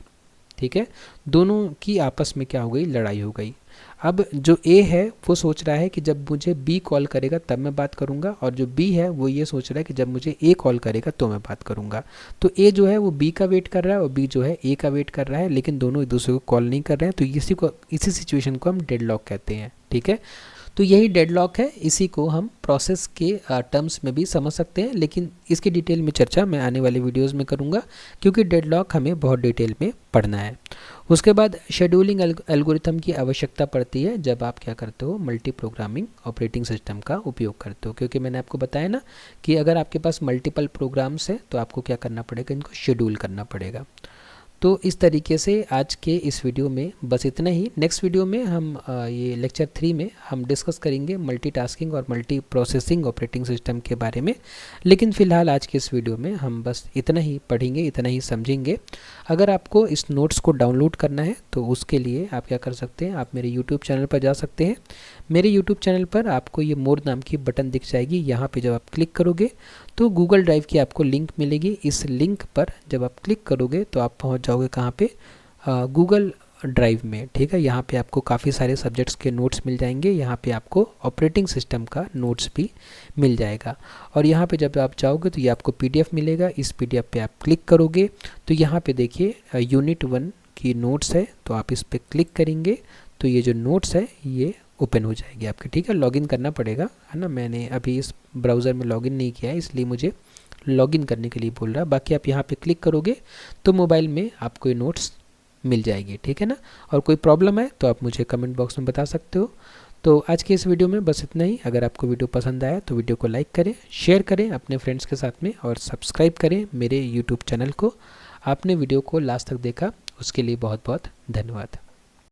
ठीक है, दोनों की आपस में क्या हो गई, लड़ाई हो गई। अब जो A है वो सोच रहा है कि जब मुझे B कॉल करेगा तब मैं बात करूंगा, और जो B है वो ये सोच रहा है कि जब मुझे A कॉल करेगा तो मैं बात करूंगा। तो A जो है वो B का वेट कर रहा है और B जो है A का वेट कर रहा है, लेकिन दोनों एक दूसरे को कॉल नहीं कर रहे हैं। तो इसी सिचुएशन को हम डेडलॉक कहते हैं। ठीक है, तो यही डेडलॉक है, इसी को हम प्रोसेस के टर्म्स में भी समझ सकते हैं, लेकिन इसकी डिटेल में चर्चा मैं आने वाले वीडियोस में करूंगा क्योंकि डेडलॉक हमें बहुत डिटेल में पढ़ना है। उसके बाद शेड्यूलिंग एल्गोरिथम की आवश्यकता पड़ती है जब आप क्या करते हो, मल्टी प्रोग्रामिंग ऑपरेटिंग सिस्टम का उपयोग करते हो, क्योंकि मैंने आपको बताया ना कि अगर आपके पास मल्टीपल प्रोग्राम्स हैं तो आपको क्या करना पड़ेगा, इनको शेड्यूल करना पड़ेगा। तो इस तरीके से आज के इस वीडियो में बस इतना ही। नेक्स्ट वीडियो में हम ये लेक्चर 3 में हम डिस्कस करेंगे मल्टीटास्किंग और मल्टी प्रोसेसिंग ऑपरेटिंग सिस्टम के बारे में। लेकिन फ़िलहाल आज के इस वीडियो में हम बस इतना ही पढ़ेंगे, इतना ही समझेंगे। अगर आपको इस नोट्स को डाउनलोड करना है तो उसके लिए आप क्या कर सकते हैं, आप मेरे यूट्यूब चैनल पर जा सकते हैं। मेरे यूट्यूब चैनल पर आपको ये मोर नाम की बटन दिख जाएगी। यहाँ पे जब आप क्लिक करोगे तो गूगल ड्राइव की आपको लिंक मिलेगी। इस लिंक पर जब आप क्लिक करोगे तो आप पहुँच जाओगे कहाँ पे, गूगल ड्राइव में। ठीक है, यहाँ पे आपको काफ़ी सारे सब्जेक्ट्स के नोट्स मिल जाएंगे। यहाँ पे आपको ऑपरेटिंग सिस्टम का नोट्स भी मिल जाएगा। और यहाँ पे जब आप जाओगे तो ये आपको PDF मिलेगा। इस PDF पे आप क्लिक करोगे तो यहाँ पे देखिए यूनिट 1 की नोट्स है, तो आप इस पर क्लिक करेंगे तो ये जो नोट्स है ये ओपन हो जाएगी आपकी। ठीक है, लॉगिन करना पड़ेगा, है ना। मैंने अभी इस ब्राउज़र में लॉगिन नहीं किया है, इसलिए मुझे लॉगिन करने के लिए बोल रहा है। बाकी आप यहाँ पे क्लिक करोगे तो मोबाइल में आपको ये नोट्स मिल जाएगी। ठीक है ना। और कोई प्रॉब्लम है तो आप मुझे कमेंट बॉक्स में बता सकते हो। तो आज के इस वीडियो में बस इतना ही। अगर आपको वीडियो पसंद आया तो वीडियो को लाइक करें, शेयर करें अपने फ्रेंड्स के साथ में, और सब्सक्राइब करें मेरे यूट्यूब चैनल को। आपने वीडियो को लास्ट तक देखा उसके लिए बहुत बहुत धन्यवाद।